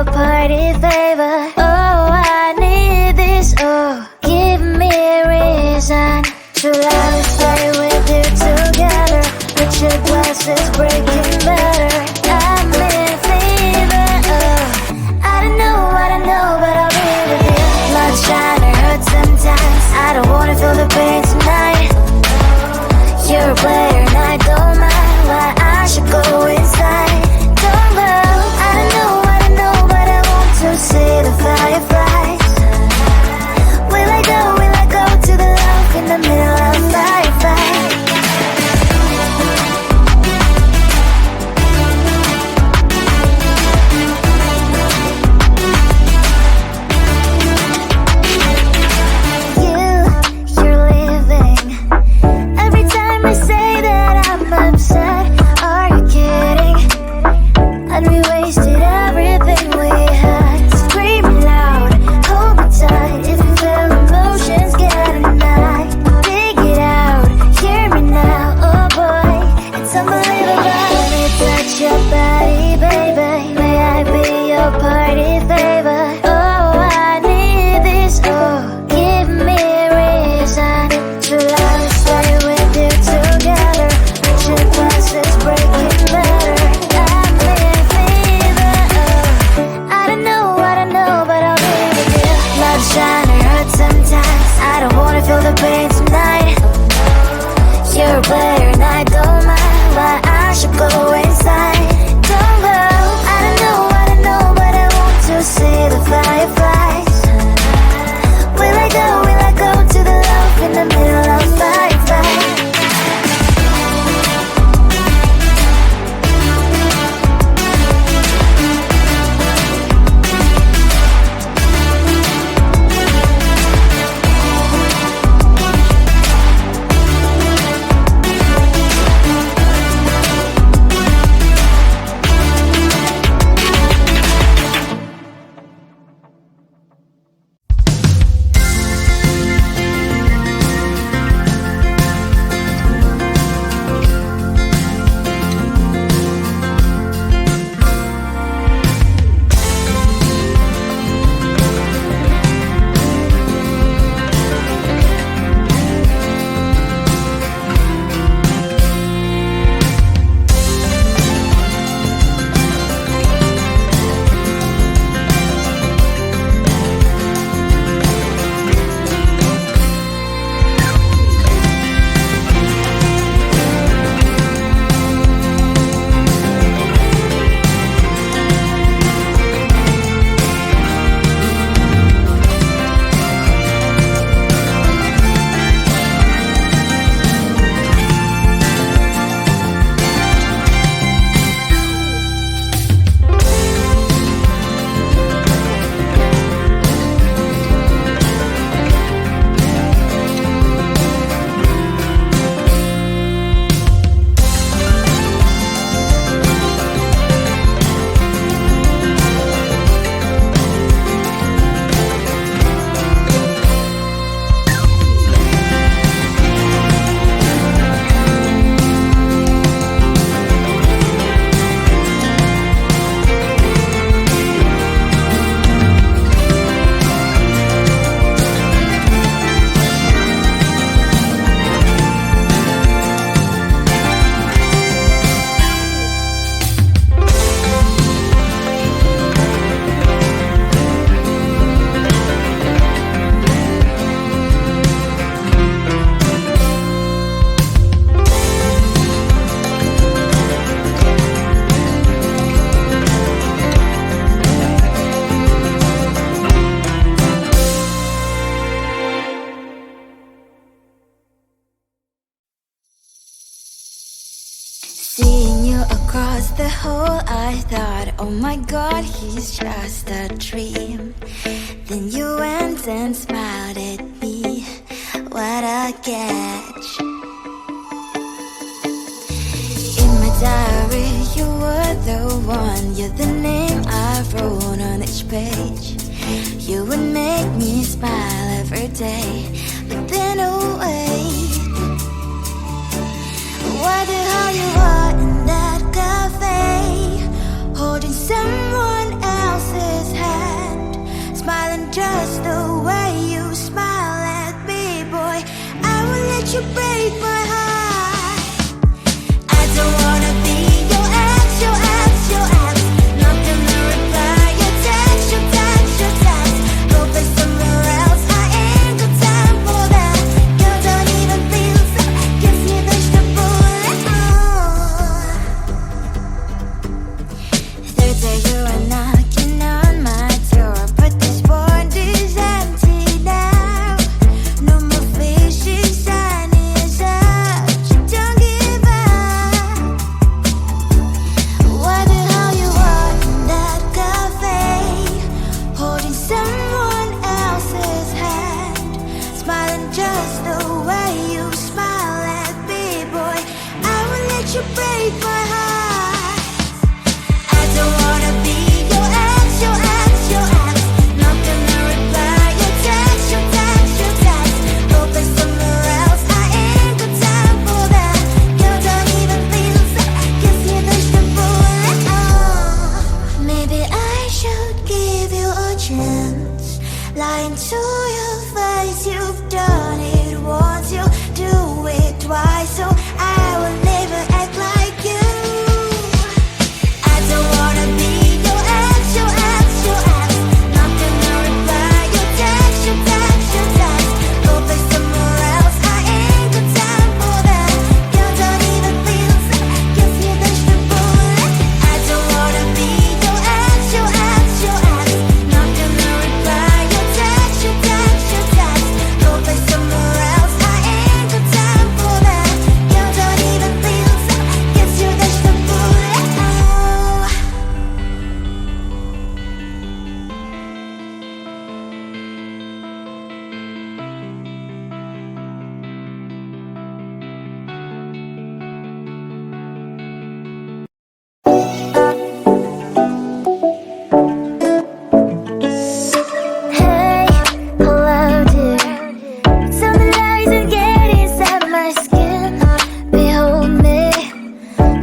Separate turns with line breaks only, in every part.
your party favor. Oh, I need this. Oh, give me a reason to love and stay with you together. But your glass is breaking better. I'm in fever. Oh, I don't know, but I'll be with you. Blood shine or hurt sometimes. I don't wanna feel the pain tonight. You're a player and I don't mind why I should go inside. Don't go. I don't know, but I want to see the fireflies. Will I go to the love in the middle of the firefight? You're leaving. Every time I say that I'm upset, are you kidding? And we wasted everything we had. Screaming loud, hold me tight. If you feel emotions getting high, dig it out, hear me now. Oh boy, it's unbelievable. Let me touch your body, baby. May I be your party favor? Oh, I need this. Oh, give me a reason to love and stay with you together. But your glass is breaking better. I'm in fever. Oh, I don't know, but I'll be with you. Love shine or hurt sometimes. I don't wanna feel the pain tonight. You're a player and I don't mind why I should go inside. Don't go. I don't know, but I want to see the fireflies. Will I go to the love in the middle of firefight? Seeing you across the hall, I thought, oh my god, he's just a dream. Then you went and smiled at me, what a catch. In my diary, you were the one, you're the name I wrote on each page. You would make me smile every day, but then oh wait, wonder how you are in that cafe, holding someone else's you break my heart. I don't wanna be your ex, your ex, your ex. Not gonna reply your text, your text, your text. Go play somewhere else. I ain't got time for that. You don't even feel so. Kiss me, there's the bullet. Third day you are knocking on my door, but this board is empty now. No more fishes, sun is up. You don't give up. What the hell you want in that cafe? Holding someone else's hand, smiling just the way you smile at me, boy. I will let you break my heart. I don't wanna be your ex, your ex, your ex. Not gonna reply your text, your text, your text. Go play somewhere else. I ain't got time for that. You don't even feel so. Kiss me, there's the bullet. Maybe I should give you a chance. Lying to your face, you've done it once, you do it twice, so I will never act like you. I don't wanna be your ex, your ex, your ex. Not gonna reply your text, your text, your text. Go play somewhere else. I ain't got time for that. You don't even feel so. Kiss me, there's the bullet. I don't wanna be your ex, your ex, your ex. Not gonna reply your text, your text, your text. Go play somewhere else. I ain't got time for that. You don't even feel so. Kiss you, there's the bullet. Hey, hello dear. Tell me lies and get inside my skin. Behold me,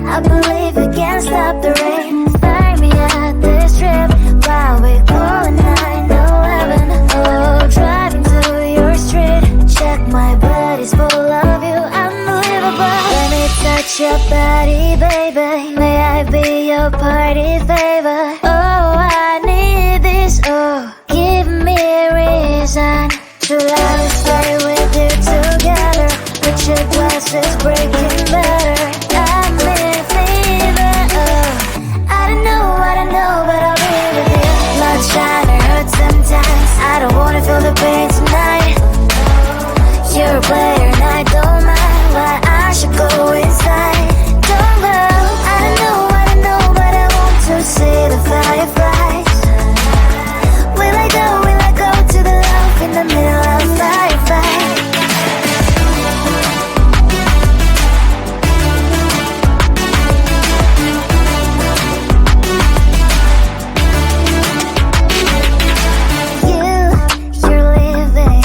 I believe we can't stop the rain. Find me at this trip while we're calling 911. Oh, driving to your street. Check my body's full of you, unbelievable. Let me touch your body, baby. May I be your party favor? Oh, I need this. Oh, give me a reason to let us stay with you together. With your glasses breaking better. I'm in fever. Oh, I don't know, but I'll be with you. Blood shine, it hurts sometimes. I don't wanna feel the pain tonight. You're a player and I don't mind. Why I should go inside. Don't go. I don't know, but I want to see the fireflies. Will I go to the love in the middle of firefight? You're leaving.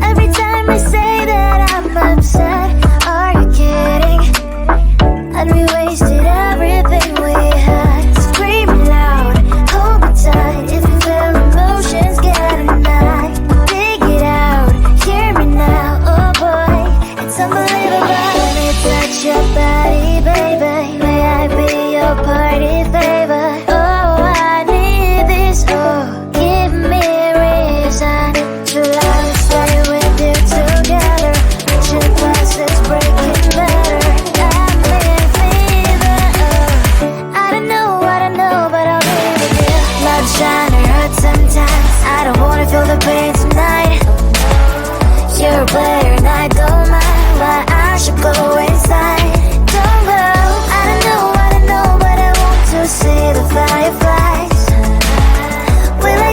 Every time I say that I'm upset, are you kidding? And we wasted everything we had. Screaming loud, hold me tight. If you feel emotions getting high, dig it out, hear me now. Oh boy, it's unbelievable. Let me touch your body, baby. May I be your party favor? Oh, I need this. Oh, give me a reason to let us stay with you together. With your glasses breaking better. I'm in fever. Oh, I don't know, but I'll be with you. Love shine, it hurts sometimes. I don't wanna feel the pain tonight. You're a player and I don't mind. Why I should go inside. Don't go. I don't know, but I want to see the fireflies. Will I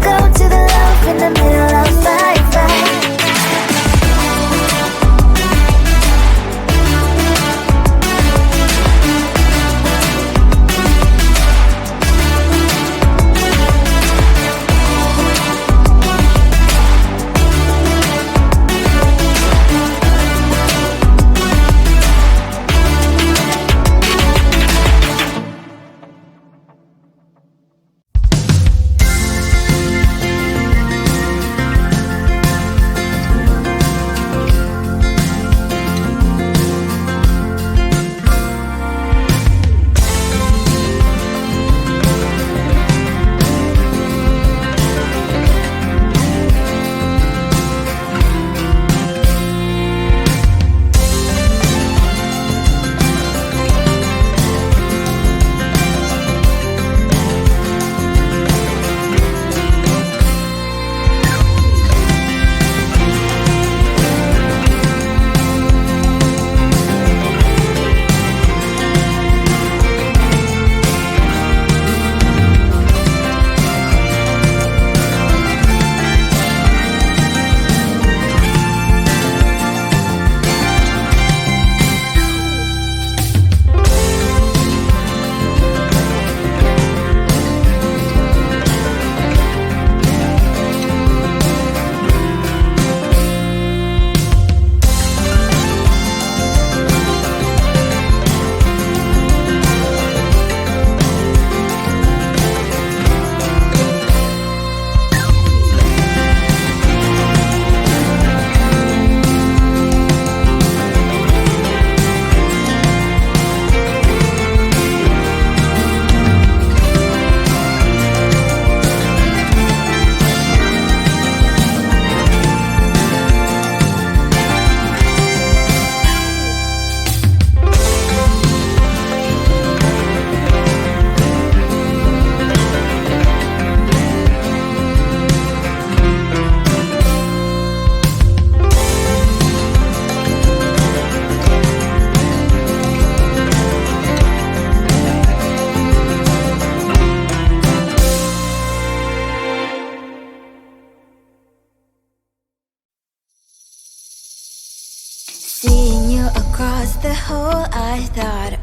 go to the love in the middle of firefight?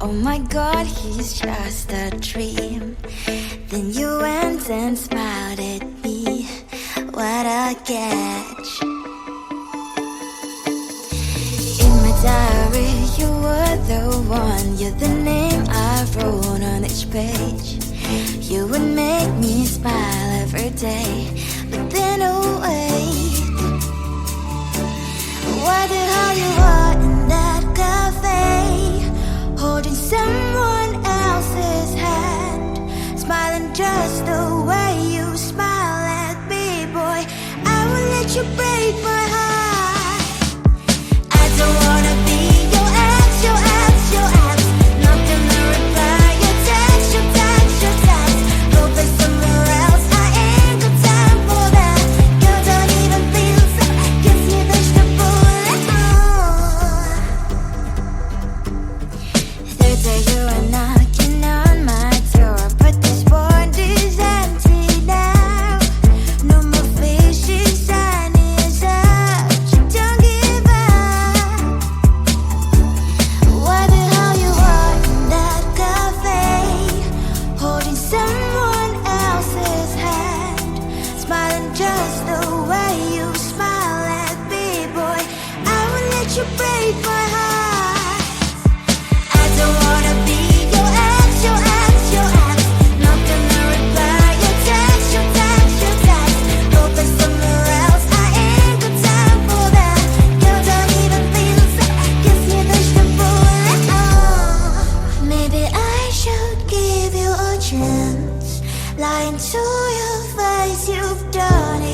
Oh my God, he's just a dream. Then you went and smiled at me. What a catch. In my diary, you were the one. You're the name I wrote on each page. You would make me smile every day. But then oh wait, what the hell you are in that cafe, holding someone else's hand, smiling just the way you smile at me, boy. I will let you break my heart. I don't wanna be your ex, your ex, your ex. Not gonna reply your text, your text, your text. Go play somewhere else, I ain't got time for that. Girl, don't even feel so, kiss me vegetable. Third day you are knocking on my door, but this board is empty now. No more fishes, sun is up, you don't give up. What the hell you are in that cafe, holding someone else's hand, smiling just the way you smile at me, boy. I will let you break my heart. I don't wanna be your ex, your ex, your ex. Not gonna reply your text, your text, your text. Go play somewhere else, I ain't got time for that. Girl, don't even feel so, kiss me vegetable. Maybe I should give you a chance. Lying to your face, you've done it